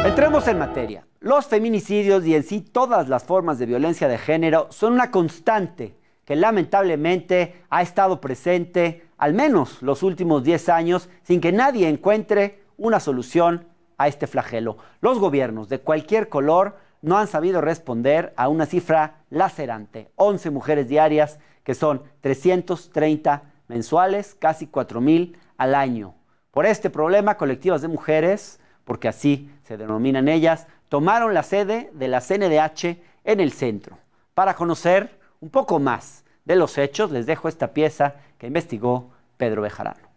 Entremos en materia. Los feminicidios y en sí todas las formas de violencia de género son una constante que lamentablemente ha estado presente al menos los últimos 10 años sin que nadie encuentre una solución a este flagelo. Los gobiernos de cualquier color no han sabido responder a una cifra lacerante. 11 mujeres diarias, que son 330 mensuales, casi 4,000 al año. Por este problema, colectivas de mujeres, porque así se denominan ellas, tomaron la sede de la CNDH en el centro. Para conocer un poco más de los hechos, les dejo esta pieza que investigó Pedro Bejarano.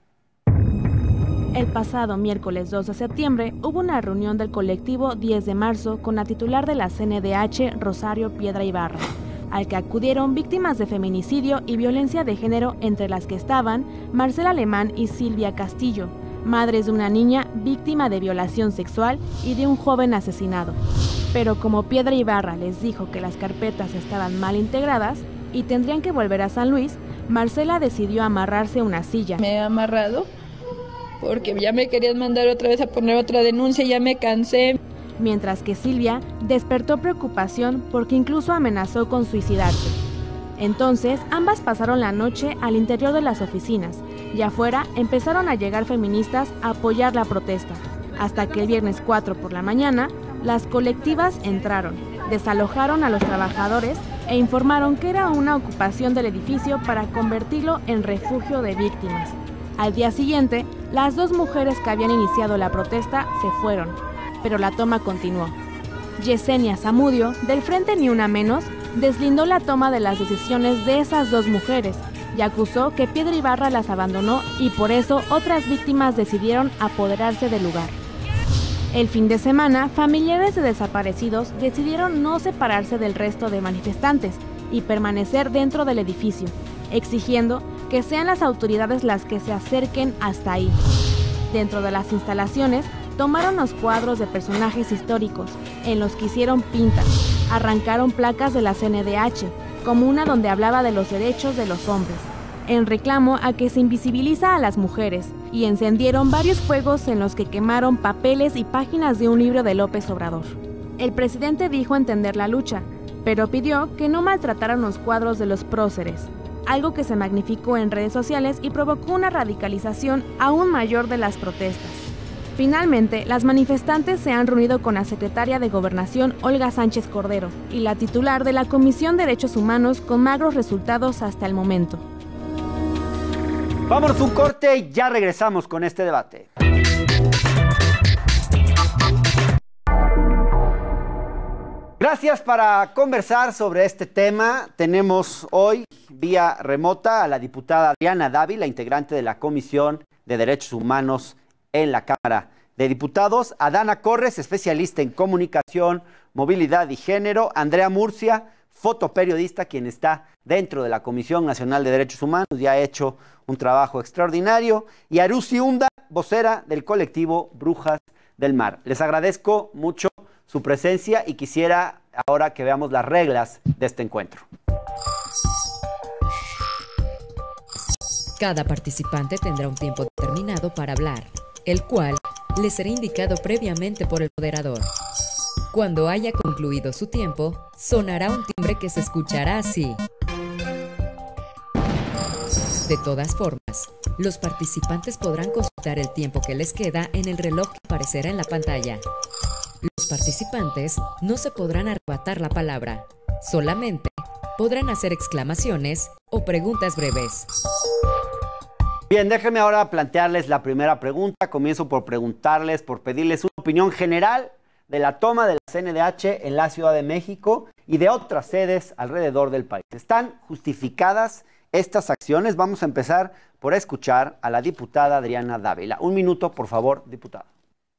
El pasado miércoles 2 de septiembre hubo una reunión del colectivo 10 de marzo con la titular de la CNDH, Rosario Piedra Ibarra, al que acudieron víctimas de feminicidio y violencia de género, entre las que estaban Marcela Alemán y Silvia Castillo, madres de una niña víctima de violación sexual y de un joven asesinado. Pero como Piedra Ibarra les dijo que las carpetas estaban mal integradas y tendrían que volver a San Luis, Marcela decidió amarrarse una silla. Me he amarrado porque ya me querían mandar otra vez a poner otra denuncia, ya me cansé. Mientras que Silvia despertó preocupación porque incluso amenazó con suicidarse. Entonces, ambas pasaron la noche al interior de las oficinas y afuera empezaron a llegar feministas a apoyar la protesta, hasta que el viernes 4 por la mañana, las colectivas entraron, desalojaron a los trabajadores e informaron que era una ocupación del edificio para convertirlo en refugio de víctimas. Al día siguiente, las dos mujeres que habían iniciado la protesta se fueron, pero la toma continuó. Yesenia Zamudio, del Frente Ni Una Menos, deslindó la toma de las decisiones de esas dos mujeres y acusó que Piedra Ibarra las abandonó y por eso otras víctimas decidieron apoderarse del lugar. El fin de semana, familiares de desaparecidos decidieron no separarse del resto de manifestantes y permanecer dentro del edificio, exigiendo que sean las autoridades las que se acerquen hasta ahí. Dentro de las instalaciones, tomaron los cuadros de personajes históricos, en los que hicieron pintas, arrancaron placas de la CNDH, como una donde hablaba de los derechos de los hombres, en reclamo a que se invisibiliza a las mujeres, y encendieron varios fuegos en los que quemaron papeles y páginas de un libro de López Obrador. El presidente dijo entender la lucha, pero pidió que no maltrataran los cuadros de los próceres, algo que se magnificó en redes sociales y provocó una radicalización aún mayor de las protestas. Finalmente, las manifestantes se han reunido con la secretaria de Gobernación, Olga Sánchez Cordero, y la titular de la Comisión de Derechos Humanos, con magros resultados hasta el momento. Vámonos un corte y ya regresamos con este debate. Gracias. Para conversar sobre este tema, tenemos hoy vía remota a la diputada Adriana Dávila, integrante de la Comisión de Derechos Humanos en la Cámara de Diputados, a Dana Corres, especialista en comunicación, movilidad y género, Andrea Murcia, fotoperiodista, quien está dentro de la Comisión Nacional de Derechos Humanos y ha hecho un trabajo extraordinario, y Arusi Hunda, vocera del colectivo Brujas del Mar. Les agradezco mucho su presencia y quisiera ahora que veamos las reglas de este encuentro. Cada participante tendrá un tiempo determinado para hablar, el cual le será indicado previamente por el moderador. Cuando haya concluido su tiempo, sonará un timbre que se escuchará así. De todas formas, los participantes podrán consultar el tiempo que les queda en el reloj que aparecerá en la pantalla. Los participantes no se podrán arrebatar la palabra, solamente podrán hacer exclamaciones o preguntas breves. Bien, déjenme ahora plantearles la primera pregunta. Comienzo por preguntarles, por pedirles una opinión general de la toma de la CNDH en la Ciudad de México y de otras sedes alrededor del país. ¿Están justificadas estas acciones? Vamos a empezar por escuchar a la diputada Adriana Dávila. Un minuto, por favor, diputada.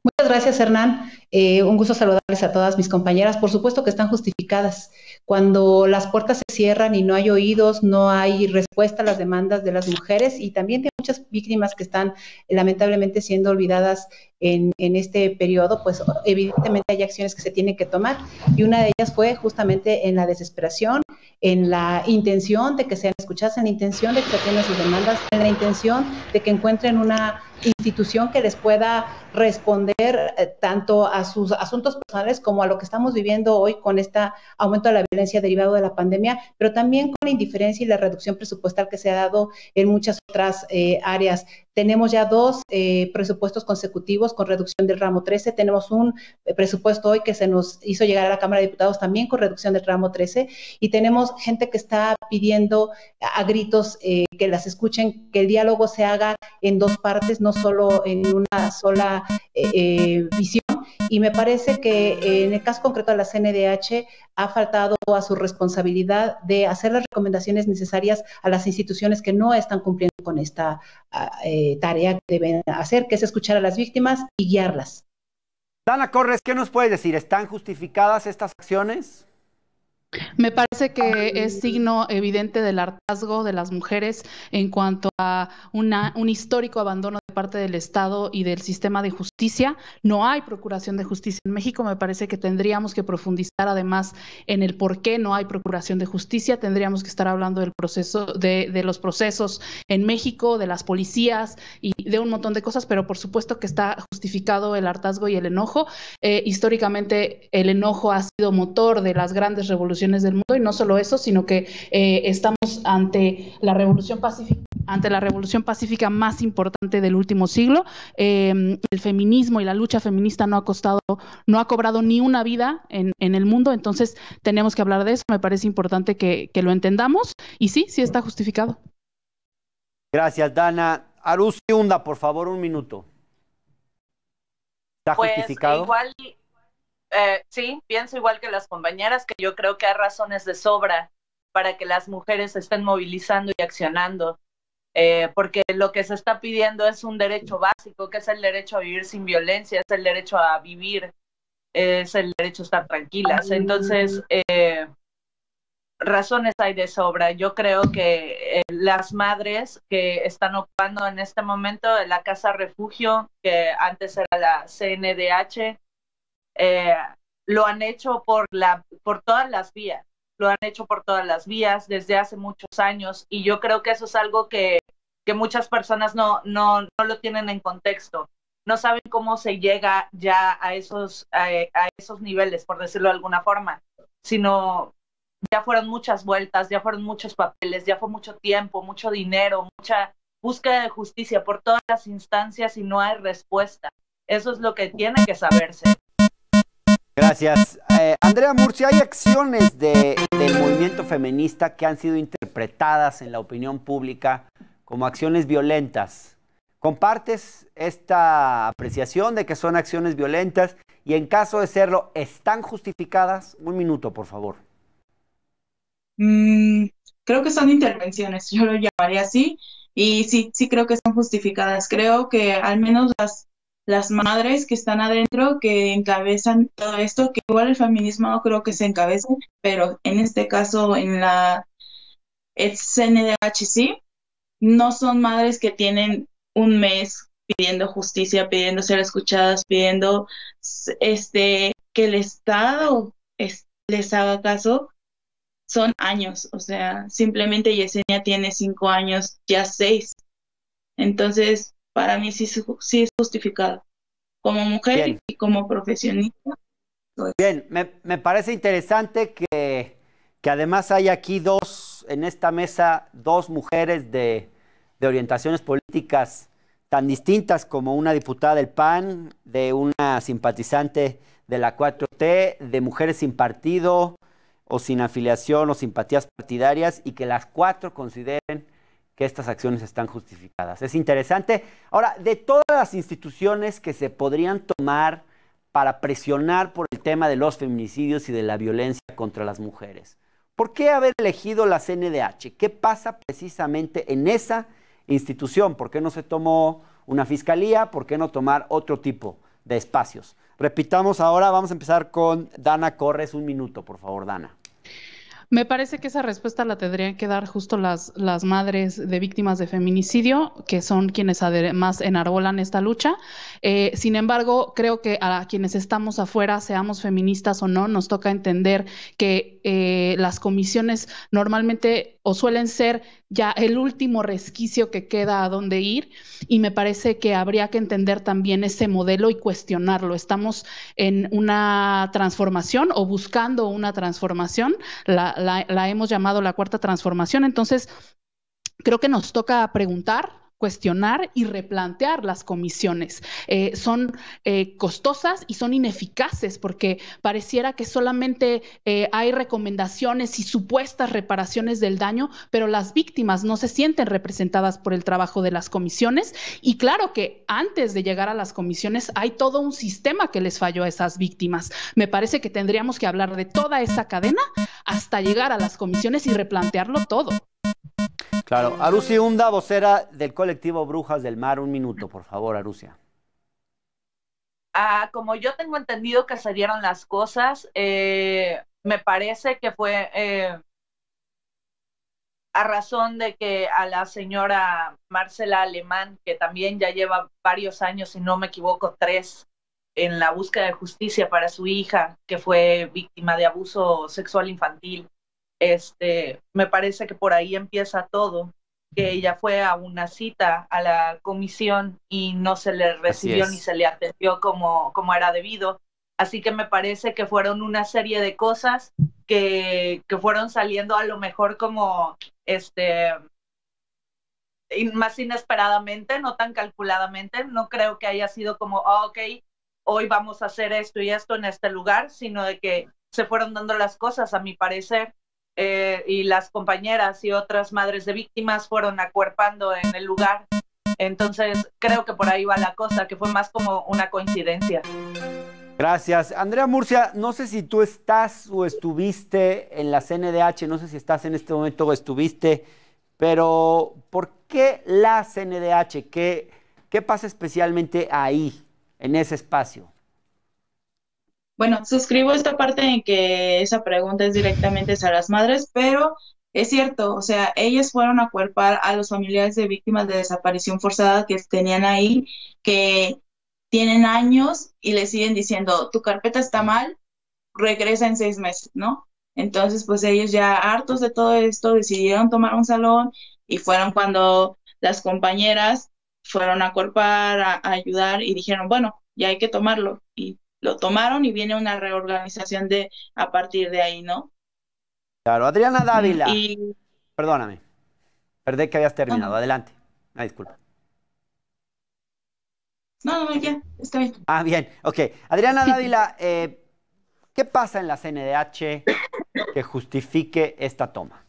Muchas gracias, Hernán. Un gusto saludarles a todas mis compañeras. Por supuesto que están justificadas. Cuando las puertas se cierran y no hay oídos, no hay respuesta a las demandas de las mujeres y también de muchas víctimas que están lamentablemente siendo olvidadas en este periodo, pues evidentemente hay acciones que se tienen que tomar, y una de ellas fue justamente en la desesperación, en la intención de que sean escuchadas, en la intención de que se atiendan sus demandas, en la intención de que encuentren una institución que les pueda responder tanto a sus asuntos personales como a lo que estamos viviendo hoy con este aumento de la violencia derivado de la pandemia, pero también con la indiferencia y la reducción presupuestal que se ha dado en muchas otras áreas. Tenemos ya 2 presupuestos consecutivos con reducción del ramo 13. Tenemos un presupuesto hoy que se nos hizo llegar a la Cámara de Diputados también con reducción del ramo 13. Y tenemos gente que está pidiendo a gritos que las escuchen, que el diálogo se haga en 2 partes, no solo en una sola visión. Y me parece que en el caso concreto de la CNDH ha faltado a su responsabilidad de hacer las recomendaciones necesarias a las instituciones que no están cumpliendo con esta tarea que deben hacer, que es escuchar a las víctimas y guiarlas. Dana Corres, ¿qué nos puedes decir? ¿Están justificadas estas acciones? Me parece que es signo evidente del hartazgo de las mujeres en cuanto a un histórico abandono de parte del Estado y del sistema de justicia. No hay procuración de justicia en México. Me parece que tendríamos que profundizar además en el por qué no hay procuración de justicia. Tendríamos que estar hablando del proceso, de los procesos en México, de las policías y de un montón de cosas, pero por supuesto que está justificado el hartazgo y el enojo. Históricamente el enojo ha sido motor de las grandes revoluciones del mundo, y no solo eso, sino que estamos ante la revolución pacífica más importante del último siglo. El feminismo y la lucha feminista no ha cobrado ni una vida en el mundo, entonces tenemos que hablar de eso. Me parece importante que lo entendamos, y sí está justificado. Gracias, Dana. Arusi Hunda, por favor, 1 minuto. ¿Está justificado? Igual, sí, pienso igual que las compañeras, que yo creo que hay razones de sobra para que las mujeres se estén movilizando y accionando, porque lo que se está pidiendo es un derecho básico, que es el derecho a vivir sin violencia, es el derecho a vivir, es el derecho a estar tranquilas. Entonces, razones hay de sobra. Yo creo que las madres que están ocupando en este momento la Casa Refugio, que antes era la CNDH, lo han hecho por todas las vías, desde hace muchos años, y yo creo que eso es algo que muchas personas no lo tienen en contexto, no saben cómo se llega ya a esos niveles, por decirlo de alguna forma, sino ya fueron muchas vueltas, ya fueron muchos papeles, ya fue mucho tiempo, mucho dinero, mucha búsqueda de justicia por todas las instancias y no hay respuesta. Eso es lo que tiene que saberse. Gracias. Andrea Murcia, hay acciones del movimiento feminista que han sido interpretadas en la opinión pública como acciones violentas. ¿Compartes esta apreciación de que son acciones violentas? Y en caso de serlo, ¿están justificadas? 1 minuto, por favor. Creo que son intervenciones, yo lo llamaría así, y sí creo que son justificadas. Creo que al menos las madres que están adentro, que encabezan todo esto, que igual el feminismo no creo que se encabece, pero en este caso en la CNDH sí, no son madres que tienen un mes pidiendo justicia, pidiendo ser escuchadas, pidiendo que el Estado les haga caso. Son años, o sea, simplemente Yesenia tiene 5 años, ya 6. Entonces, para mí sí es justificado. Como mujer Bien. Y como profesionista. Pues. Bien, me parece interesante que además hay aquí en esta mesa, 2 mujeres de orientaciones políticas tan distintas, como una diputada del PAN, de una simpatizante de la 4T, de mujeres sin partido o sin afiliación o simpatías partidarias, y que las 4 consideren que estas acciones están justificadas. Es interesante. Ahora, de todas las instituciones que se podrían tomar para presionar por el tema de los feminicidios y de la violencia contra las mujeres, ¿por qué haber elegido la CNDH? ¿Qué pasa precisamente en esa institución? ¿Por qué no se tomó una fiscalía? ¿Por qué no tomar otro tipo de espacios? Repitamos ahora, vamos a empezar con Dana Corres. 1 minuto, por favor, Dana. Me parece que esa respuesta la tendrían que dar justo las madres de víctimas de feminicidio, que son quienes además enarbolan esta lucha. Sin embargo, creo que a quienes estamos afuera, seamos feministas o no, nos toca entender que las comisiones normalmente o suelen ser ya el último resquicio que queda a dónde ir, y me parece que habría que entender también ese modelo y cuestionarlo. Estamos en una transformación o buscando una transformación, la hemos llamado la cuarta transformación, entonces creo que nos toca preguntar, cuestionar y replantear las comisiones. Son costosas y son ineficaces porque pareciera que solamente hay recomendaciones y supuestas reparaciones del daño, pero las víctimas no se sienten representadas por el trabajo de las comisiones. Y claro que antes de llegar a las comisiones hay todo un sistema que les falló a esas víctimas. Me parece que tendríamos que hablar de toda esa cadena hasta llegar a las comisiones y replantearlo todo. Claro. Arusia Hunda, vocera del colectivo Brujas del Mar. Un minuto, por favor, Arusia. Como yo tengo entendido que se dieron las cosas, me parece que fue a razón de que a la señora Marcela Alemán, que también ya lleva varios años, si no me equivoco, 3, en la búsqueda de justicia para su hija, que fue víctima de abuso sexual infantil, me parece que por ahí empieza todo, que ella fue a una cita a la comisión y no se le recibió ni se le atendió como era debido. Así que me parece que fueron una serie de cosas que fueron saliendo a lo mejor como más inesperadamente, no tan calculadamente. No creo que haya sido como, ok, hoy vamos a hacer esto y esto en este lugar, sino de que se fueron dando las cosas, a mi parecer. Y las compañeras y otras madres de víctimas fueron acuerpando en el lugar. Entonces creo que por ahí va la cosa, que fue más como una coincidencia. Gracias. Andrea Murcia, no sé si tú estás o estuviste en la CNDH, no sé si estás en este momento o estuviste, pero ¿por qué la CNDH? ¿Qué pasa especialmente ahí, en ese espacio? Bueno, suscribo esta parte en que esa pregunta es directamente a las madres, pero es cierto, o sea, ellas fueron a acuerpar a los familiares de víctimas de desaparición forzada que tenían ahí, que tienen años y le siguen diciendo, tu carpeta está mal, regresa en 6 meses, ¿no? Entonces, pues ellos ya hartos de todo esto decidieron tomar un salón y fueron cuando las compañeras fueron a acuerpar, a ayudar y dijeron, bueno, ya hay que tomarlo. Y lo tomaron y viene una reorganización a partir de ahí, ¿no? Claro, Adriana Dávila. Perdóname, perdí que habías terminado. Adelante. Disculpa. No, ya, está bien. Bien, ok. Adriana Dávila, ¿qué pasa en la CNDH que justifique esta toma?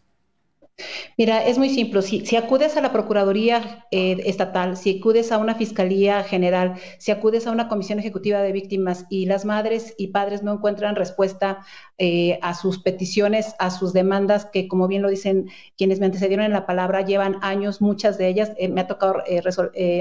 Mira, es muy simple. Si acudes a la Procuraduría Estatal, si acudes a una Fiscalía General, si acudes a una Comisión Ejecutiva de Víctimas y las madres y padres no encuentran respuesta a sus peticiones, a sus demandas, que como bien lo dicen quienes me antecedieron en la palabra, llevan años, muchas de ellas, me ha tocado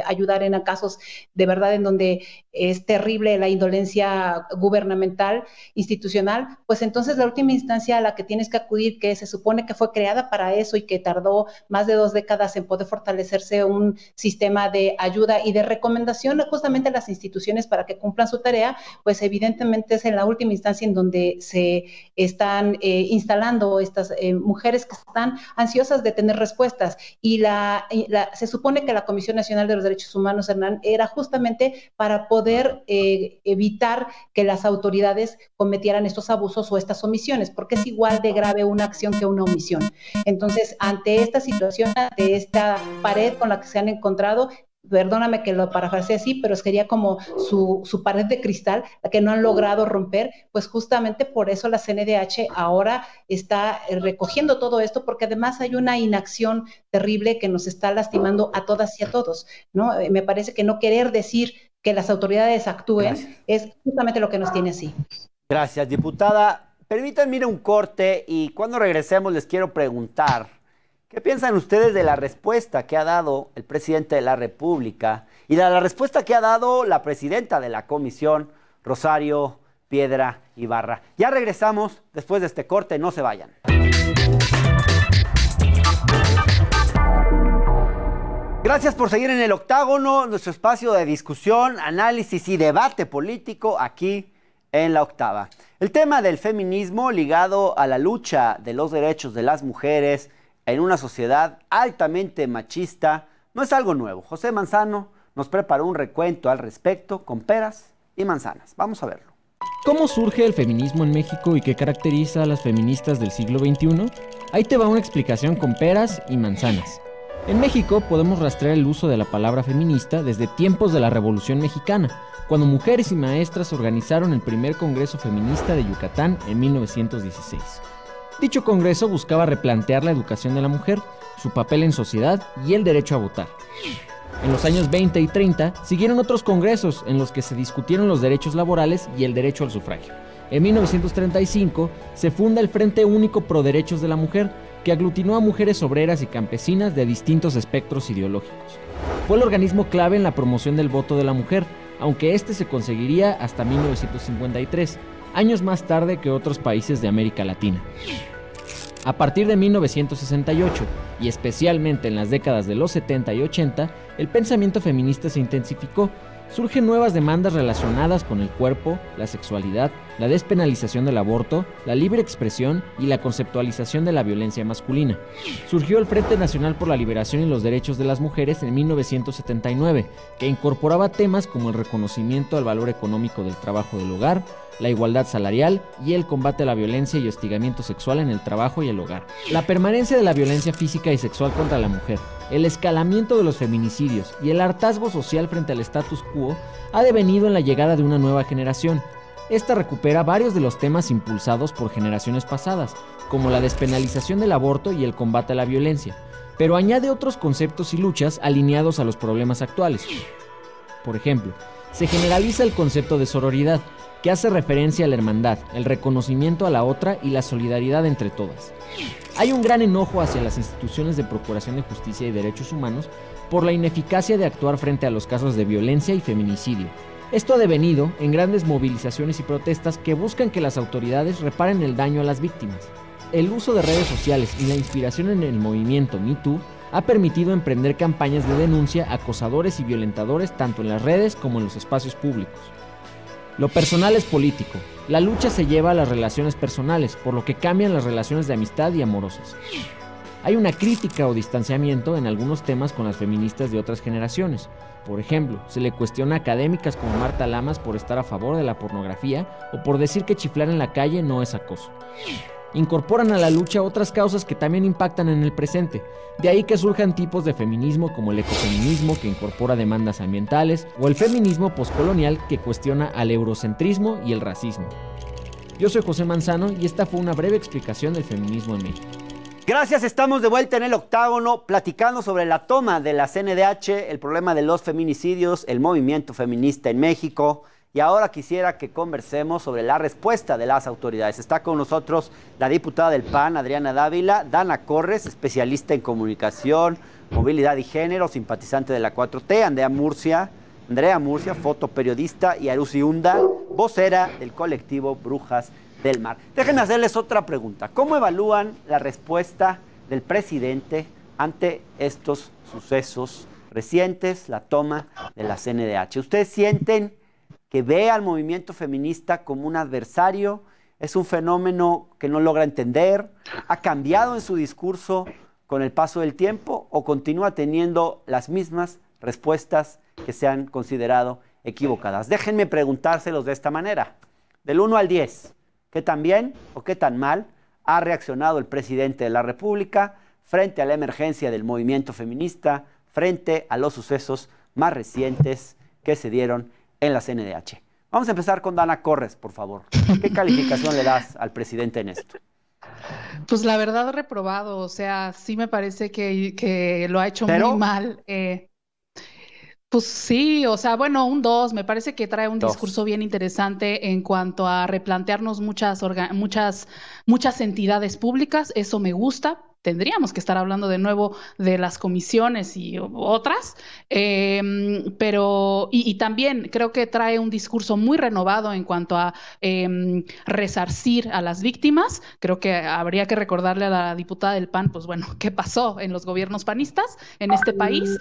ayudar en casos de verdad en donde es terrible la indolencia gubernamental, institucional, pues entonces la última instancia a la que tienes que acudir, que se supone que fue creada para eso y que tardó más de 2 décadas en poder fortalecerse un sistema de ayuda y de recomendación justamente a las instituciones para que cumplan su tarea, pues evidentemente es en la última instancia en donde se están instalando estas mujeres que están ansiosas de tener respuestas y se supone que la Comisión Nacional de los Derechos Humanos, Hernán, era justamente para poder evitar que las autoridades cometieran estos abusos o estas omisiones, porque es igual de grave una acción que una omisión. Entonces, ante esta situación, ante esta pared con la que se han encontrado, perdóname que lo parafrasee así, pero sería como su pared de cristal, la que no han logrado romper, pues justamente por eso la CNDH ahora está recogiendo todo esto, porque además hay una inacción terrible que nos está lastimando a todas y a todos, ¿no? Me parece que no querer decir que las autoridades actúen es justamente lo que nos tiene así. Gracias, diputada. Permítanme ir a un corte y cuando regresemos les quiero preguntar, ¿qué piensan ustedes de la respuesta que ha dado el presidente de la República y de la respuesta que ha dado la presidenta de la comisión, Rosario Piedra Ibarra? Ya regresamos después de este corte, no se vayan. Gracias por seguir en El Octágono, nuestro espacio de discusión, análisis y debate político aquí en La Octava. El tema del feminismo ligado a la lucha de los derechos de las mujeres en una sociedad altamente machista no es algo nuevo. José Manzano nos preparó un recuento al respecto con peras y manzanas. Vamos a verlo. ¿Cómo surge el feminismo en México y qué caracteriza a las feministas del siglo XXI? Ahí te va una explicación con peras y manzanas. En México podemos rastrear el uso de la palabra feminista desde tiempos de la Revolución Mexicana, cuando mujeres y maestras organizaron el primer Congreso Feminista de Yucatán en 1916. Dicho congreso buscaba replantear la educación de la mujer, su papel en sociedad y el derecho a votar. En los años 20 y 30 siguieron otros congresos en los que se discutieron los derechos laborales y el derecho al sufragio. En 1935 se funda el Frente Único Pro Derechos de la Mujer, que aglutinó a mujeres obreras y campesinas de distintos espectros ideológicos. Fue el organismo clave en la promoción del voto de la mujer, aunque este se conseguiría hasta 1953, años más tarde que otros países de América Latina. A partir de 1968, y especialmente en las décadas de los 70 y 80, el pensamiento feminista se intensificó. Surgen nuevas demandas relacionadas con el cuerpo, la sexualidad, la despenalización del aborto, la libre expresión y la conceptualización de la violencia masculina. Surgió el Frente Nacional por la Liberación y los Derechos de las Mujeres en 1979, que incorporaba temas como el reconocimiento al valor económico del trabajo del hogar, la igualdad salarial y el combate a la violencia y hostigamiento sexual en el trabajo y el hogar. La permanencia de la violencia física y sexual contra la mujer, el escalamiento de los feminicidios y el hartazgo social frente al status quo ha devenido en la llegada de una nueva generación. Esta recupera varios de los temas impulsados por generaciones pasadas, como la despenalización del aborto y el combate a la violencia, pero añade otros conceptos y luchas alineados a los problemas actuales. Por ejemplo, se generaliza el concepto de sororidad, que hace referencia a la hermandad, el reconocimiento a la otra y la solidaridad entre todas. Hay un gran enojo hacia las instituciones de procuración de justicia y derechos humanos por la ineficacia de actuar frente a los casos de violencia y feminicidio. Esto ha devenido en grandes movilizaciones y protestas que buscan que las autoridades reparen el daño a las víctimas. El uso de redes sociales y la inspiración en el movimiento Me Too ha permitido emprender campañas de denuncia a acosadores y violentadores tanto en las redes como en los espacios públicos. Lo personal es político. La lucha se lleva a las relaciones personales, por lo que cambian las relaciones de amistad y amorosas. Hay una crítica o distanciamiento en algunos temas con las feministas de otras generaciones. Por ejemplo, se le cuestiona a académicas como Marta Lamas por estar a favor de la pornografía o por decir que chiflar en la calle no es acoso. Incorporan a la lucha otras causas que también impactan en el presente. De ahí que surjan tipos de feminismo como el ecofeminismo, que incorpora demandas ambientales, o el feminismo poscolonial, que cuestiona al eurocentrismo y el racismo. Yo soy José Manzano y esta fue una breve explicación del feminismo en México. Gracias, estamos de vuelta en El Octágono platicando sobre la toma de la CNDH, el problema de los feminicidios, el movimiento feminista en México. Y ahora quisiera que conversemos sobre la respuesta de las autoridades. Está con nosotros la diputada del PAN, Adriana Dávila, Dana Corres, especialista en comunicación, movilidad y género, simpatizante de la 4T, Andrea Murcia, fotoperiodista, y Arusi Hunda, vocera del colectivo Brujas del Mar. Déjenme hacerles otra pregunta. ¿Cómo evalúan la respuesta del presidente ante estos sucesos recientes, la toma de la CNDH? ¿Ustedes sienten que ve al movimiento feminista como un adversario? ¿Es un fenómeno que no logra entender? ¿Ha cambiado en su discurso con el paso del tiempo o continúa teniendo las mismas respuestas que se han considerado equivocadas? Déjenme preguntárselos de esta manera. Del 1 al 10, ¿qué tan bien o qué tan mal ha reaccionado el presidente de la República frente a la emergencia del movimiento feminista, frente a los sucesos más recientes que se dieron en la CNDH? Vamos a empezar con Dana Corres, por favor. ¿Qué calificación le das al presidente en esto? Pues la verdad, reprobado. O sea, sí me parece que lo ha hecho muy mal. Pues sí, o sea, bueno, un 2. Me parece que trae un discurso bien interesante en cuanto a replantearnos muchas entidades públicas. Eso me gusta. tendríamos que estar hablando de nuevo de las comisiones y otras, pero también creo que trae un discurso muy renovado en cuanto a resarcir a las víctimas. Creo que habría que recordarle a la diputada del PAN, pues bueno, qué pasó en los gobiernos panistas en este país,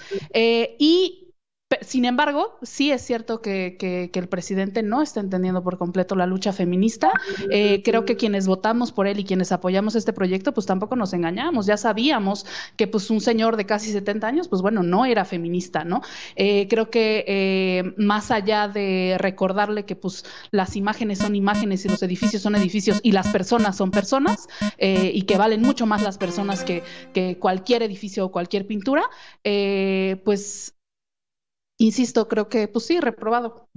sin embargo, sí es cierto que el presidente no está entendiendo por completo la lucha feminista. Creo que quienes votamos por él y quienes apoyamos este proyecto, pues tampoco nos engañamos. Ya sabíamos que pues un señor de casi 70 años, pues bueno, no era feminista, ¿no? Creo que más allá de recordarle que pues las imágenes son imágenes y los edificios son edificios y las personas son personas, y que valen mucho más las personas que cualquier edificio o cualquier pintura, pues insisto, creo que, pues sí, reprobado.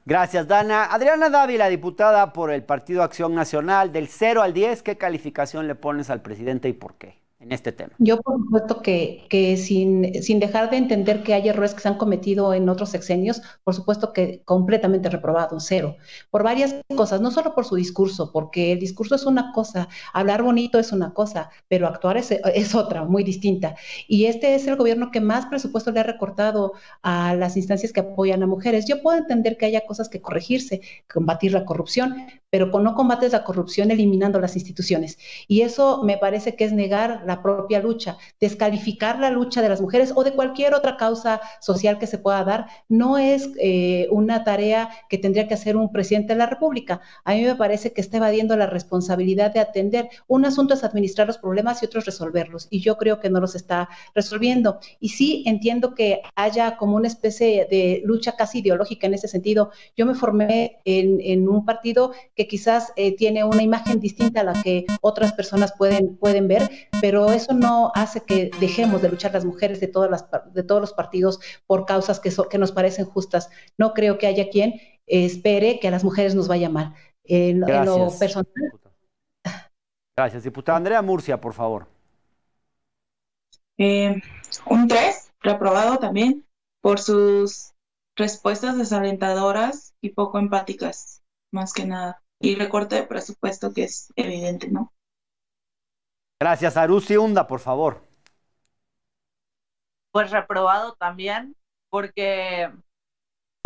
Gracias, Dana. Adriana Dávila, diputada por el Partido Acción Nacional, del 0 al 10, ¿qué calificación le pones al presidente y por qué en este tema? Yo, por supuesto, que sin dejar de entender que hay errores que se han cometido en otros sexenios, por supuesto que completamente reprobado, un 0, por varias cosas, no solo por su discurso, porque el discurso es una cosa, hablar bonito es una cosa, pero actuar es otra, muy distinta. Y este es el gobierno que más presupuesto le ha recortado a las instancias que apoyan a mujeres. Yo puedo entender que haya cosas que corregirse, combatir la corrupción, pero no combates la corrupción eliminando las instituciones. Y eso me parece que es negar la propia lucha, descalificar la lucha de las mujeres o de cualquier otra causa social que se pueda dar. No es una tarea que tendría que hacer un presidente de la República. A mí me parece que está evadiendo la responsabilidad de atender. Un asunto es administrar los problemas y otro es resolverlos, y yo creo que no los está resolviendo. Y sí entiendo que haya como una especie de lucha casi ideológica en ese sentido. Yo me formé en un partido que quizás tiene una imagen distinta a la que otras personas pueden ver, pero eso no hace que dejemos de luchar las mujeres de todos los partidos por causas que nos parecen justas. No creo que haya quien espere que a las mujeres nos vaya mal. En lo personal. Gracias, diputada. Andrea Murcia, por favor. Un 3, reprobado también, por sus respuestas desalentadoras y poco empáticas, más que nada. Y recorte de presupuesto que es evidente, ¿no? Gracias, Arusi Hunda, por favor. Pues reprobado también, porque...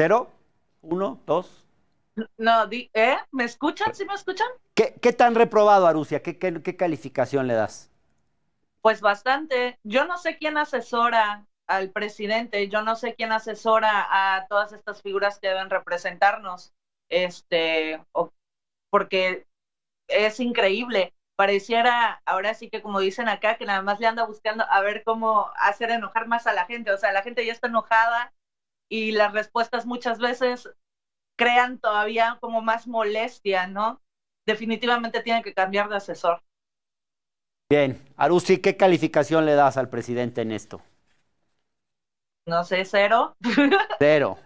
0, 1, 2. No, ¿me escuchan? ¿Sí me escuchan? ¿Qué tan reprobado, Arusia? ¿Qué calificación le das? Pues bastante. Yo no sé quién asesora al presidente, yo no sé quién asesora a todas estas figuras que deben representarnos, porque es increíble. Pareciera, ahora sí que como dicen acá, que nada más le anda buscando a ver cómo hacer enojar más a la gente. O sea, la gente ya está enojada y las respuestas muchas veces crean todavía como más molestia, ¿no? Definitivamente tiene que cambiar de asesor. Bien, Arusi, ¿qué calificación le das al presidente en esto? No sé, 0. 0.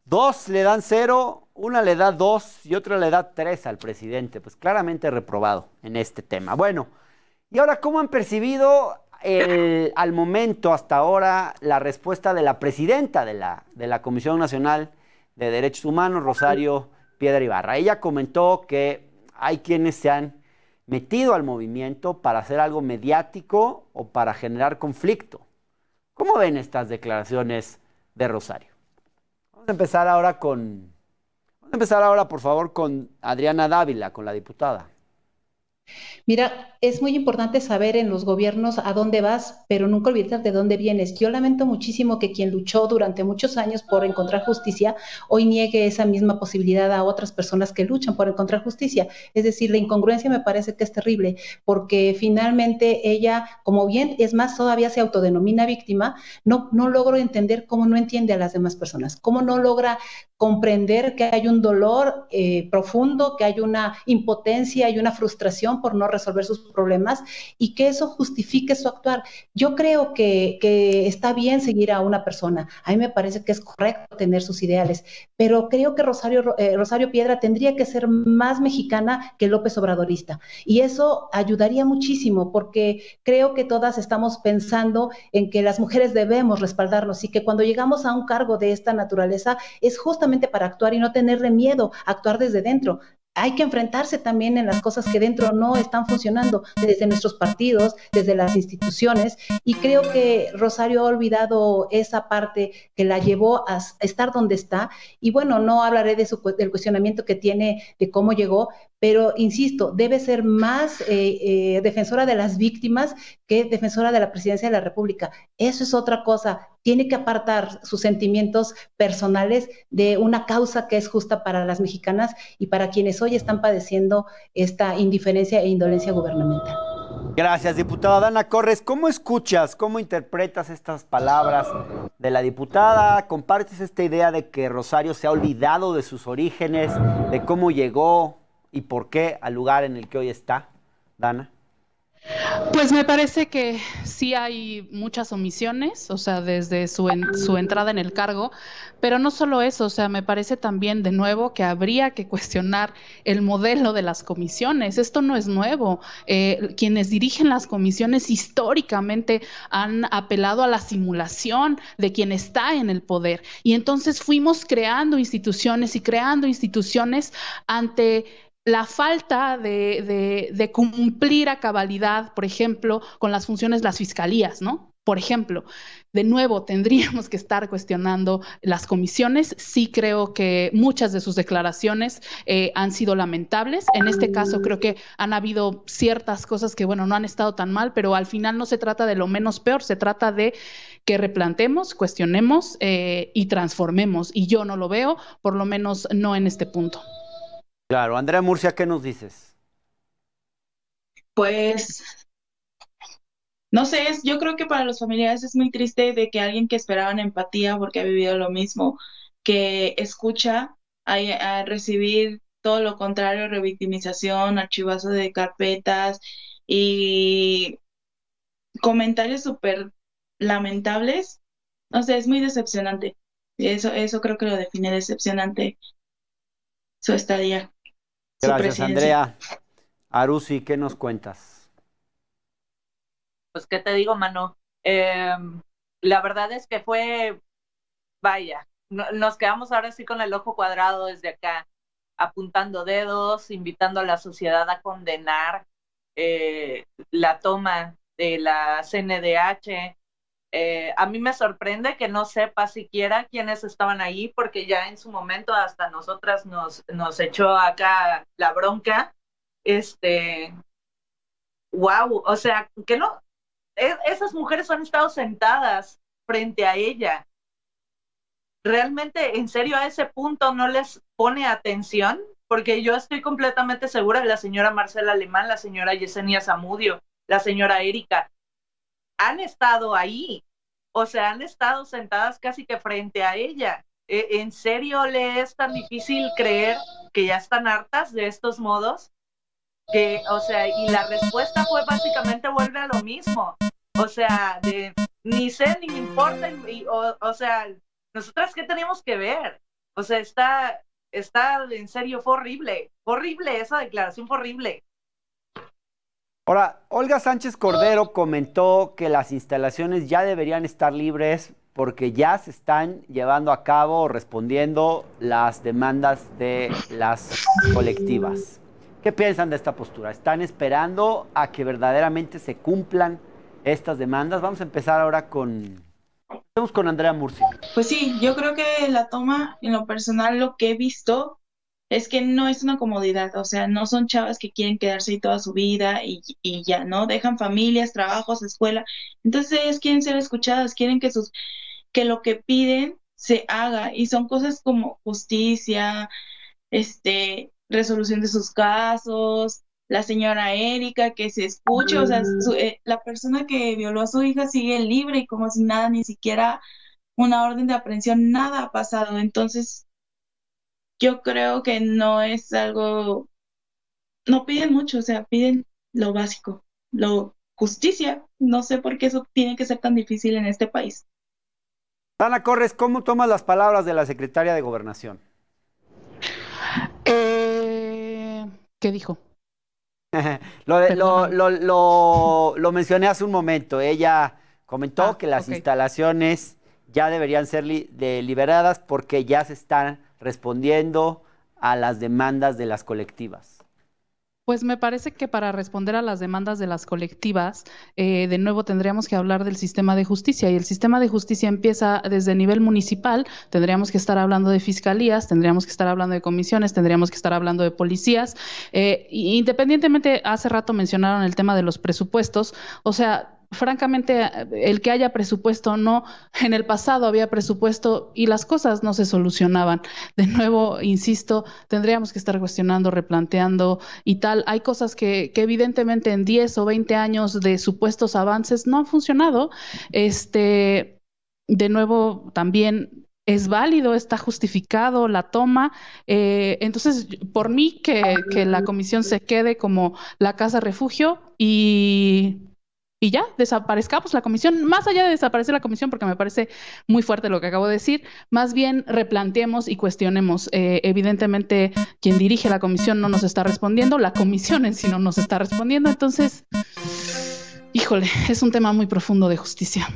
2 le dan 0, una le da 2 y otra le da 3 al presidente. Pues claramente reprobado en este tema. Bueno, y ahora, ¿cómo han percibido al momento, hasta ahora, la respuesta de la presidenta de la Comisión Nacional de Derechos Humanos, Rosario Piedra Ibarra? Ella comentó que hay quienes se han metido al movimiento para hacer algo mediático o para generar conflicto. ¿Cómo ven estas declaraciones de Rosario? Vamos a empezar ahora, por favor, con Adriana Dávila, con la diputada. Mira, es muy importante saber en los gobiernos a dónde vas, pero nunca olvidar de dónde vienes. Yo lamento muchísimo que quien luchó durante muchos años por encontrar justicia hoy niegue esa misma posibilidad a otras personas que luchan por encontrar justicia. Es decir, la incongruencia me parece que es terrible, porque finalmente ella, como bien, es más, todavía se autodenomina víctima. No logro entender cómo no entiende a las demás personas, cómo no logra comprender que hay un dolor profundo, que hay una impotencia y una frustración por no resolver sus problemas y que eso justifique su actuar. Yo creo que está bien seguir a una persona, a mí me parece que es correcto tener sus ideales, pero creo que Rosario Piedra tendría que ser más mexicana que López Obradorista, y eso ayudaría muchísimo, porque creo que todas estamos pensando en que las mujeres debemos respaldarnos y que cuando llegamos a un cargo de esta naturaleza es justamente para actuar y no tenerle miedo a actuar desde dentro. hay que enfrentarse también en las cosas que dentro no están funcionando, desde nuestros partidos, desde las instituciones, y creo que Rosario ha olvidado esa parte que la llevó a estar donde está, y bueno, no hablaré del cuestionamiento que tiene de cómo llegó, pero insisto, debe ser más defensora de las víctimas que defensora de la presidencia de la República. Eso es otra cosa. Tiene que apartar sus sentimientos personales de una causa que es justa para las mexicanas y para quienes hoy están padeciendo esta indiferencia e indolencia gubernamental. Gracias, diputada Dana Corres. ¿Cómo escuchas, cómo interpretas estas palabras de la diputada? ¿Compartes esta idea de que Rosario se ha olvidado de sus orígenes, de cómo llegó y por qué al lugar en el que hoy está, Dana? Pues me parece que sí hay muchas omisiones, o sea, desde su entrada en el cargo, pero no solo eso, o sea, me parece también de nuevo que habría que cuestionar el modelo de las comisiones. Esto no es nuevo. Quienes dirigen las comisiones históricamente han apelado a la simulación de quien está en el poder, y entonces fuimos creando instituciones ante la falta de cumplir a cabalidad, por ejemplo, con las funciones de las fiscalías, ¿no? Por ejemplo, de nuevo, tendríamos que estar cuestionando las comisiones. Sí creo que muchas de sus declaraciones han sido lamentables. En este caso creo que han habido ciertas cosas que, bueno, no han estado tan mal, pero al final no se trata de lo menos peor, se trata de que replantemos, cuestionemos y transformemos. Y yo no lo veo, por lo menos no en este punto. Claro. Andrea Murcia, ¿qué nos dices? Pues, no sé, yo creo que para los familiares es muy triste de que alguien que esperaban empatía porque ha vivido lo mismo, que escucha a recibir todo lo contrario, revictimización, archivazo de carpetas y comentarios súper lamentables. No sé, es muy decepcionante. Eso creo que lo define decepcionante su estadía. Gracias, Andrea. Arusi, ¿qué nos cuentas? Pues, ¿qué te digo, mano? La verdad es que fue, vaya, nos quedamos ahora sí con el ojo cuadrado desde acá, apuntando dedos, invitando a la sociedad a condenar la toma de la CNDH. A mí me sorprende que no sepa siquiera quiénes estaban ahí, porque ya en su momento hasta nosotras nos echó acá la bronca. Wow, o sea, que no, esas mujeres han estado sentadas frente a ella. ¿Realmente, en serio, a ese punto no les pone atención? Porque yo estoy completamente segura de la señora Marcela Alemán, la señora Yesenia Zamudio, la señora Erika, han estado ahí, o sea, han estado sentadas casi que frente a ella. ¿En serio le es tan difícil creer que ya están hartas de estos modos? O sea, y la respuesta fue básicamente vuelve a lo mismo. O sea, ni sé, ni me importa, o sea, nosotras qué tenemos que ver. O sea, está en serio, fue horrible, esa declaración fue horrible. Ahora, Olga Sánchez Cordero comentó que las instalaciones ya deberían estar libres porque ya se están llevando a cabo o respondiendo las demandas de las colectivas. ¿Qué piensan de esta postura? ¿Están esperando a que verdaderamente se cumplan estas demandas? Vamos a empezar ahora con Andrea Murcia. Pues sí, yo creo que la toma, en lo personal, lo que he visto es que no es una comodidad, o sea, no son chavas que quieren quedarse ahí toda su vida y ya, ¿no? Dejan familias, trabajos, escuela. Entonces ellas quieren ser escuchadas, quieren que lo que piden se haga, y son cosas como justicia, resolución de sus casos, la señora Erika, que se escuche, o sea, la persona que violó a su hija sigue libre y como si nada, ni siquiera una orden de aprehensión, nada ha pasado. Entonces, yo creo que no es algo, no piden mucho, o sea, piden lo básico, justicia. No sé por qué eso tiene que ser tan difícil en este país. Dana Corres, ¿cómo tomas las palabras de la secretaria de Gobernación? ¿Qué dijo? Lo mencioné hace un momento. Ella comentó que las instalaciones ya deberían ser liberadas porque ya se están respondiendo a las demandas de las colectivas? Pues me parece que para responder a las demandas de las colectivas, de nuevo tendríamos que hablar del sistema de justicia, y el sistema de justicia empieza desde el nivel municipal. Tendríamos que estar hablando de fiscalías, tendríamos que estar hablando de comisiones, tendríamos que estar hablando de policías. Independientemente, hace rato mencionaron el tema de los presupuestos, o sea, francamente, el que haya presupuesto o no, en el pasado había presupuesto y las cosas no se solucionaban. De nuevo, insisto, tendríamos que estar cuestionando, replanteando y tal. Hay cosas que evidentemente en 10 o 20 años de supuestos avances no han funcionado. De nuevo, también es válido, está justificado la toma. Entonces, por mí, que la comisión se quede como la casa refugio y ya, desaparezcamos la comisión, más allá de desaparecer la comisión, porque me parece muy fuerte lo que acabo de decir, más bien replanteemos y cuestionemos. Evidentemente, quien dirige la comisión no nos está respondiendo, la comisión en sí no nos está respondiendo, entonces, híjole, es un tema muy profundo de justicia.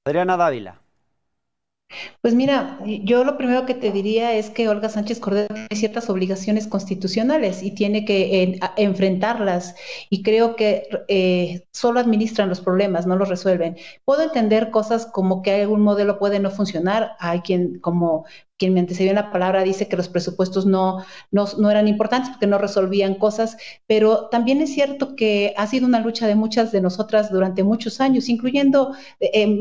Adriana Dávila. Pues mira, yo lo primero que te diría es que Olga Sánchez Cordero tiene ciertas obligaciones constitucionales y tiene que enfrentarlas, y creo que solo administran los problemas, no los resuelven. Puedo entender cosas como que algún modelo puede no funcionar. Hay quien, como quien me antecedió en la palabra, dice que los presupuestos no eran importantes porque no resolvían cosas, pero también es cierto que ha sido una lucha de muchas de nosotras durante muchos años, incluyendo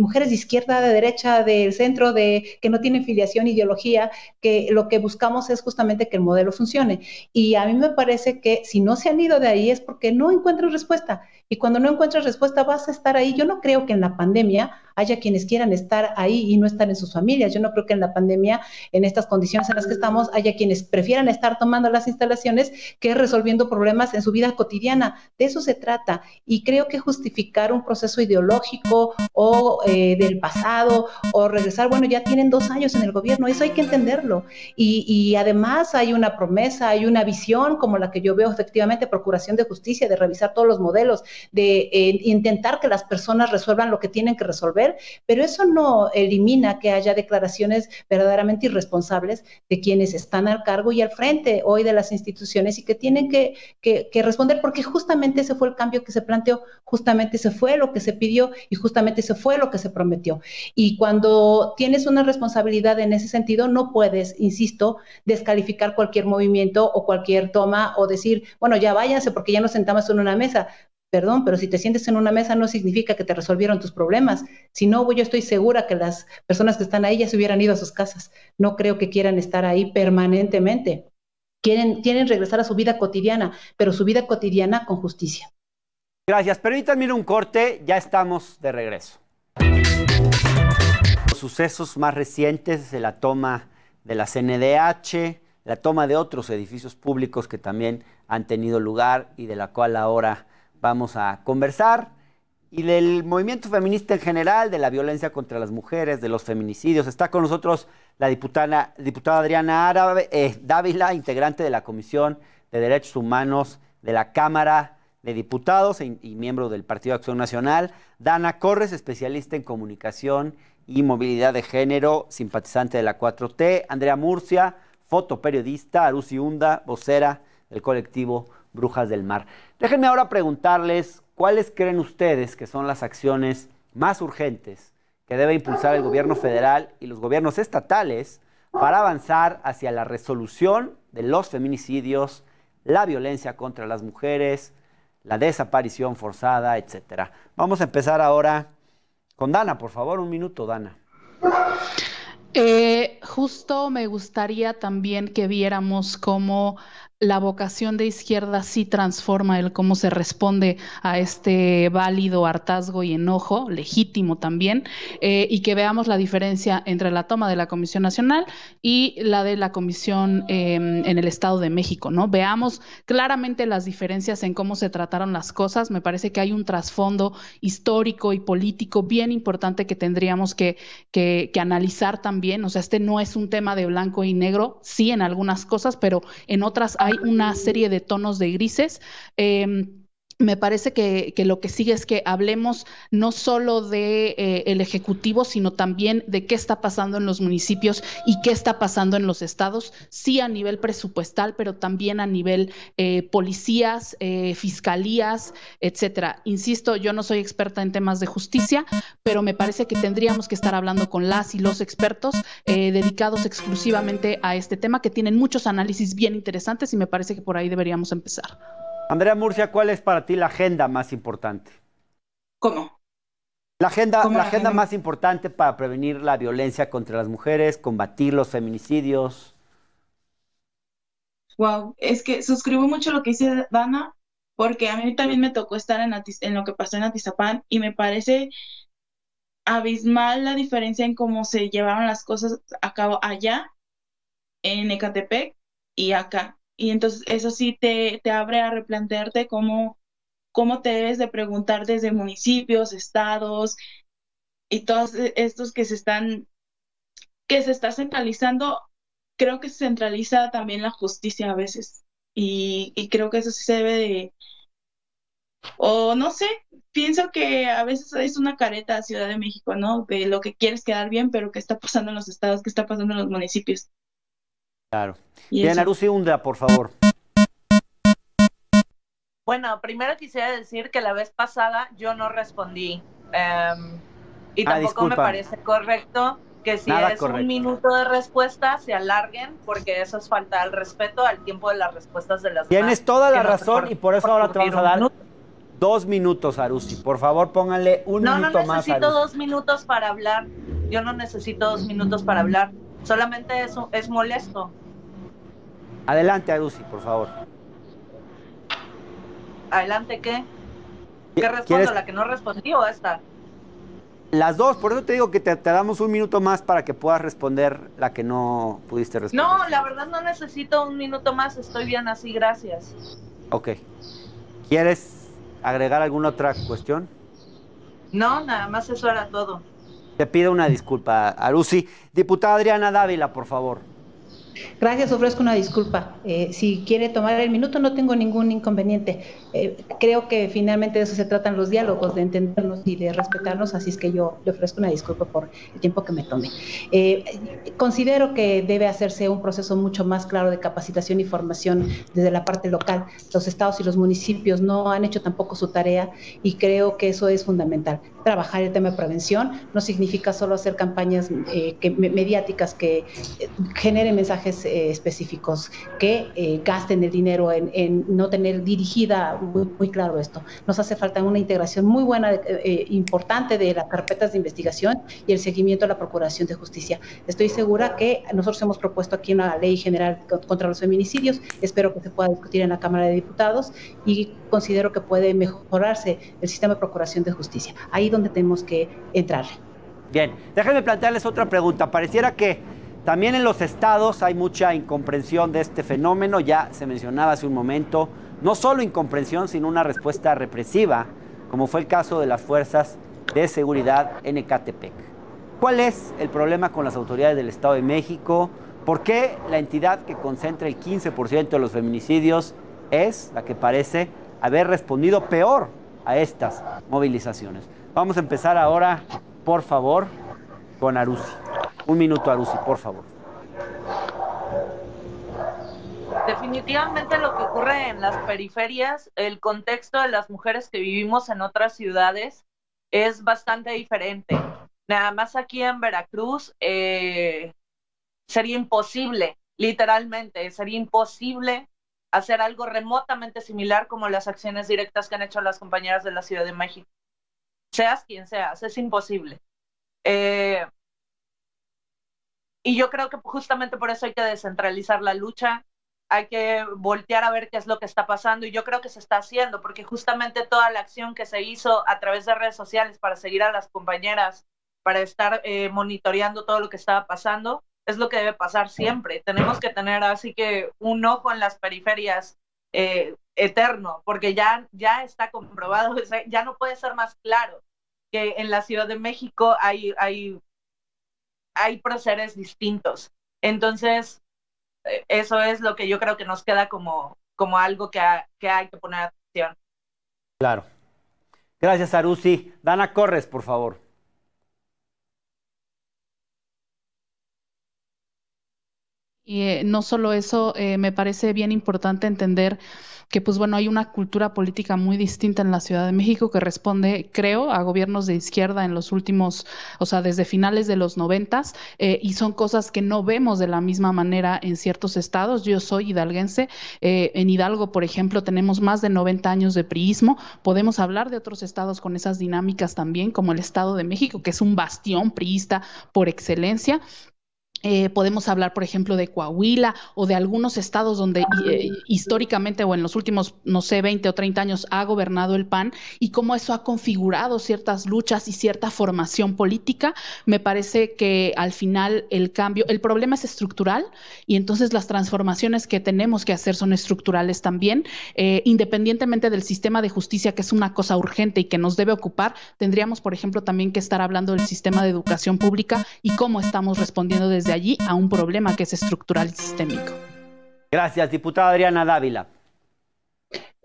mujeres de izquierda, de derecha, del centro, que no tienen filiación, ideología, que lo que buscamos es justamente que el modelo funcione. Y a mí me parece que si no se han ido de ahí es porque no encuentran respuesta. Y cuando no encuentras respuesta vas a estar ahí. Yo no creo que en la pandemia haya quienes quieran estar ahí y no estar en sus familias. Yo no creo que en la pandemia, en estas condiciones en las que estamos, haya quienes prefieran estar tomando las instalaciones que resolviendo problemas en su vida cotidiana. De eso se trata. Y creo que justificar un proceso ideológico o del pasado o regresar, bueno, ya tienen 2 años en el gobierno, eso hay que entenderlo. Y además hay una promesa, hay una visión como la que yo veo efectivamente, Procuración de Justicia, de revisar todos los modelos, de intentar que las personas resuelvan lo que tienen que resolver, pero eso no elimina que haya declaraciones verdaderamente irresponsables de quienes están al cargo y al frente hoy de las instituciones y que tienen que responder, porque justamente ese fue el cambio que se planteó, justamente ese fue lo que se pidió y justamente ese fue lo que se prometió. Y cuando tienes una responsabilidad en ese sentido, no puedes, insisto, descalificar cualquier movimiento o cualquier toma o decir, bueno, ya váyanse porque ya nos sentamos en una mesa. Perdón, pero si te sientes en una mesa no significa que te resolvieron tus problemas. Si no, yo estoy segura que las personas que están ahí ya se hubieran ido a sus casas. No creo que quieran estar ahí permanentemente. Quieren regresar a su vida cotidiana, pero su vida cotidiana con justicia. Gracias. Permítanme un corte, ya estamos de regreso. Los sucesos más recientes de la toma de la CNDH, la toma de otros edificios públicos que también han tenido lugar y de la cual ahora vamos a conversar, y del movimiento feminista en general, de la violencia contra las mujeres, de los feminicidios. Está con nosotros la diputada Adriana Dávila, integrante de la Comisión de Derechos Humanos de la Cámara de Diputados y miembro del Partido de Acción Nacional. Dana Corres, especialista en comunicación y movilidad de género, simpatizante de la 4T. Andrea Murcia, fotoperiodista. Arusi Hunda, vocera del colectivo Brujas del Mar. Déjenme ahora preguntarles cuáles creen ustedes que son las acciones más urgentes que debe impulsar el gobierno federal y los gobiernos estatales para avanzar hacia la resolución de los feminicidios, la violencia contra las mujeres, la desaparición forzada, etcétera. Vamos a empezar ahora con Dana, por favor, 1 minuto, Dana. Justo me gustaría también que viéramos cómo la vocación de izquierda sí transforma el cómo se responde a este válido hartazgo y enojo, legítimo también, y que veamos la diferencia entre la toma de la Comisión Nacional y la de la Comisión en el Estado de México, ¿no? Veamos claramente las diferencias en cómo se trataron las cosas. Me parece que hay un trasfondo histórico y político bien importante que tendríamos que analizar también. O sea, este no es un tema de blanco y negro, sí en algunas cosas, pero en otras hay una serie de tonos de grises. me parece que lo que sigue es que hablemos no solo de el Ejecutivo, sino también de qué está pasando en los municipios y qué está pasando en los estados, sí a nivel presupuestal, pero también a nivel policías, fiscalías, etcétera. Insisto, yo no soy experta en temas de justicia, pero me parece que tendríamos que estar hablando con las y los expertos dedicados exclusivamente a este tema, que tienen muchos análisis bien interesantes y me parece que por ahí deberíamos empezar. Andrea Murcia, ¿cuál es para ti la agenda más importante? ¿Cómo? La agenda más importante para prevenir la violencia contra las mujeres, combatir los feminicidios. Wow, es que suscribo mucho lo que dice Dana, porque a mí también me tocó estar en lo que pasó en Atizapán y me parece abismal la diferencia en cómo se llevaron las cosas a cabo allá, en Ecatepec y acá. Y entonces eso sí te abre a replantearte cómo te debes de preguntar desde municipios, estados y todos estos que se está centralizando. Creo que se centraliza también la justicia a veces y creo que eso sí se debe de, o no sé, pienso que a veces es una careta a Ciudad de México, ¿no? De lo que quieres quedar bien, pero qué está pasando en los estados, qué está pasando en los municipios. Claro. Y Bien, eso. Arusi Unda, por favor. Bueno, primero quisiera decir que la vez pasada yo no respondí y tampoco me parece correcto que si Nada es correcto. un minuto de respuesta se alarguen, porque eso es falta al respeto al tiempo de las respuestas de las demás. Tienes toda la Que no se razón y por eso ahora te vamos a dar 2 minutos, Arusi. Por favor, pónganle un minuto más, No necesito Arusi. 2 minutos para hablar. Yo no necesito 2 minutos para hablar. Solamente eso es molesto. Adelante, Arusi, por favor. ¿Adelante qué? ¿Qué respondo? ¿Quieres? ¿La que no respondí o esta? Las dos, por eso te digo que te damos un minuto más para que puedas responder la que no pudiste responder. No, la verdad no necesito un minuto más. Estoy bien así, gracias. Ok. ¿Quieres agregar alguna otra cuestión? No, nada más eso era todo. Te pido una disculpa, Arusi. Diputada Adriana Dávila, por favor. Gracias, ofrezco una disculpa. Si quiere tomar el minuto, no tengo ningún inconveniente. Creo que finalmente de eso se tratan los diálogos, de entendernos y de respetarnos, así es que yo le ofrezco una disculpa por el tiempo que me tome. Considero que debe hacerse un proceso mucho más claro de capacitación y formación desde la parte local. Los estados y los municipios no han hecho tampoco su tarea y creo que eso es fundamental. Trabajar el tema de prevención no significa solo hacer campañas mediáticas que generen mensajes específicos, que gasten el dinero en no tener dirigida muy claro esto. Nos hace falta una integración muy buena, importante de las carpetas de investigación y el seguimiento a la Procuración de Justicia. Estoy segura que nosotros hemos propuesto aquí una ley general contra los feminicidios, espero que se pueda discutir en la Cámara de Diputados y considero que puede mejorarse el sistema de Procuración de Justicia. Ahí donde tenemos que entrar. Bien, déjenme plantearles otra pregunta. Pareciera que también en los estados hay mucha incomprensión de este fenómeno, ya se mencionaba hace un momento, no solo incomprensión, sino una respuesta represiva, como fue el caso de las fuerzas de seguridad en Ecatepec. ¿Cuál es el problema con las autoridades del Estado de México? ¿Por qué la entidad que concentra el 15% de los feminicidios es la que parece haber respondido peor a estas movilizaciones? Vamos a empezar ahora, por favor, con Arusi. Un minuto, Arusi, por favor. Definitivamente lo que ocurre en las periferias, el contexto de las mujeres que vivimos en otras ciudades es bastante diferente. Nada más aquí en Veracruz sería imposible, literalmente, sería imposible hacer algo remotamente similar como las acciones directas que han hecho las compañeras de la Ciudad de México. Seas quien seas, es imposible. Y yo creo que justamente por eso hay que descentralizar la lucha, hay que voltear a ver qué es lo que está pasando, y yo creo que se está haciendo, porque justamente toda la acción que se hizo a través de redes sociales para seguir a las compañeras, para estar monitoreando todo lo que estaba pasando, es lo que debe pasar siempre. Tenemos que tener así que un ojo en las periferias eterno, porque ya está comprobado, ya no puede ser más claro que en la Ciudad de México hay procederes distintos. Entonces, eso es lo que yo creo que nos queda como algo que hay que poner atención. Claro. Gracias, Arusi. Dana Corres, por favor. Y no solo eso, me parece bien importante entender que, pues bueno, hay una cultura política muy distinta en la Ciudad de México que responde, creo, a gobiernos de izquierda en los últimos, o sea, desde finales de los 90s, y son cosas que no vemos de la misma manera en ciertos estados. Yo soy hidalguense, en Hidalgo, por ejemplo, tenemos más de 90 años de priismo. Podemos hablar de otros estados con esas dinámicas también, como el Estado de México, que es un bastión priista por excelencia. Podemos hablar, por ejemplo, de Coahuila o de algunos estados donde históricamente o en los últimos, no sé, 20 o 30 años ha gobernado el PAN y cómo eso ha configurado ciertas luchas y cierta formación política. Me parece que al final el cambio, el problema es estructural y entonces las transformaciones que tenemos que hacer son estructurales también. Independientemente del sistema de justicia, que es una cosa urgente y que nos debe ocupar, tendríamos, por ejemplo, también que estar hablando del sistema de educación pública y cómo estamos respondiendo desde allí a un problema que es estructural y sistémico. Gracias, diputada Adriana Dávila.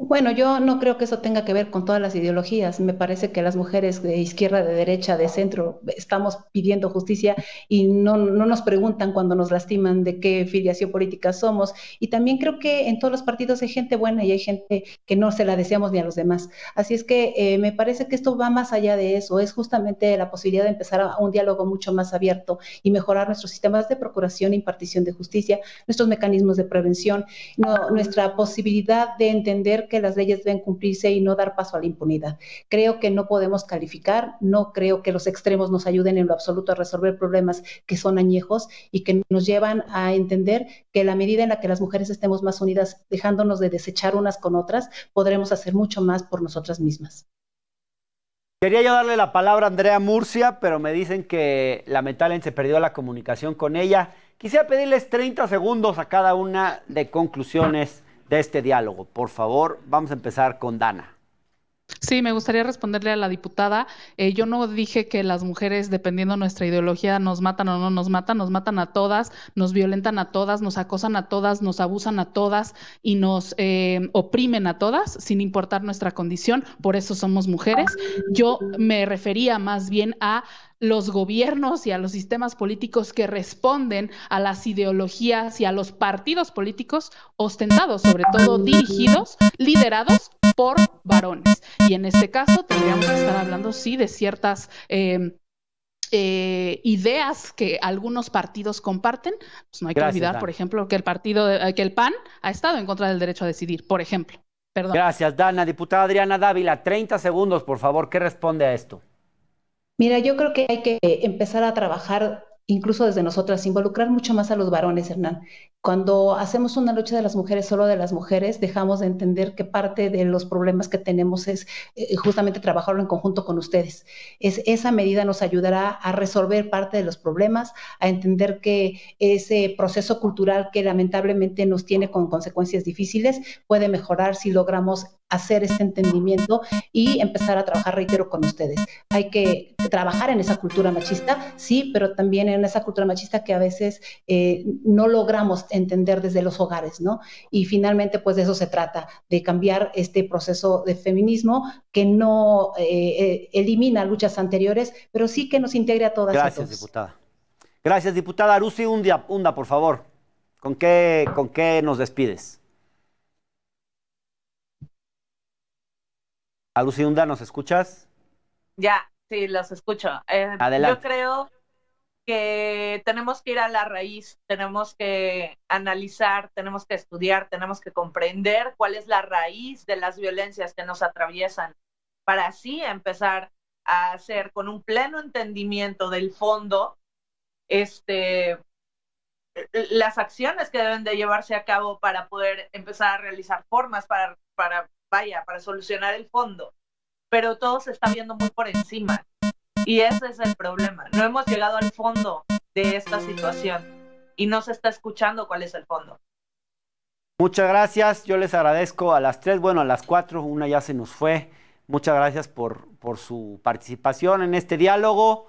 Bueno, yo no creo que eso tenga que ver con todas las ideologías. Me parece que las mujeres de izquierda, de derecha, de centro, estamos pidiendo justicia y no nos preguntan cuando nos lastiman de qué filiación política somos. Y también creo que en todos los partidos hay gente buena y hay gente que no se la deseamos ni a los demás. Así es que me parece que esto va más allá de eso. Es justamente la posibilidad de empezar a un diálogo mucho más abierto y mejorar nuestros sistemas de procuración e impartición de justicia, nuestros mecanismos de prevención, nuestra posibilidad de entender que las leyes deben cumplirse y no dar paso a la impunidad. Creo que no podemos calificar, no creo que los extremos nos ayuden en lo absoluto a resolver problemas que son añejos y que nos llevan a entender que la medida en la que las mujeres estemos más unidas, dejándonos de desechar unas con otras, podremos hacer mucho más por nosotras mismas. Quería yo darle la palabra a Andrea Murcia, pero me dicen que lamentablemente se perdió la comunicación con ella. Quisiera pedirles 30 segundos a cada una de conclusiones de este diálogo. Por favor, vamos a empezar con Dana. Sí, me gustaría responderle a la diputada. Yo no dije que las mujeres, dependiendo de nuestra ideología, nos matan o no nos matan a todas, nos violentan a todas, nos acosan a todas, nos abusan a todas y nos oprimen a todas, sin importar nuestra condición. Por eso somos mujeres. Yo me refería más bien a los gobiernos y a los sistemas políticos que responden a las ideologías y a los partidos políticos ostentados, sobre todo dirigidos, liderados por varones. Y en este caso tendríamos que estar hablando, sí, de ciertas ideas que algunos partidos comparten. Pues no hay que olvidar, por ejemplo, que el PAN ha estado en contra del derecho a decidir, por ejemplo. Perdón. Gracias, Dana. Diputada Adriana Dávila, 30 segundos, por favor. ¿Qué responde a esto? Mira, yo creo que hay que empezar a trabajar incluso desde nosotras, involucrar mucho más a los varones, Hernán. Cuando hacemos una lucha de las mujeres, solo de las mujeres, dejamos de entender que parte de los problemas que tenemos es justamente trabajarlo en conjunto con ustedes. Esa medida nos ayudará a resolver parte de los problemas, a entender que ese proceso cultural que lamentablemente nos tiene con consecuencias difíciles puede mejorar si logramos hacer este entendimiento y empezar a trabajar, reitero, con ustedes. Hay que trabajar en esa cultura machista, sí, pero también en esa cultura machista que a veces no logramos entender desde los hogares, ¿no? Y finalmente, pues de eso se trata, de cambiar este proceso de feminismo que no elimina luchas anteriores, pero sí que nos integre a todas y a todos. Gracias, diputada. Gracias, diputada. Arusi Unda, por favor. ¿Con qué nos despides? Arusi Unda, ¿nos escuchas? Ya, sí, los escucho. Adelante. Yo creo que tenemos que ir a la raíz, tenemos que analizar, tenemos que estudiar, tenemos que comprender cuál es la raíz de las violencias que nos atraviesan, para así empezar a hacer con un pleno entendimiento del fondo las acciones que deben de llevarse a cabo para poder empezar a realizar formas para solucionar el fondo. Pero todo se está viendo muy por encima. Y ese es el problema. No hemos llegado al fondo de esta situación y no se está escuchando cuál es el fondo. Muchas gracias. Yo les agradezco a las 3, bueno, a las 4, una ya se nos fue. Muchas gracias por su participación en este diálogo.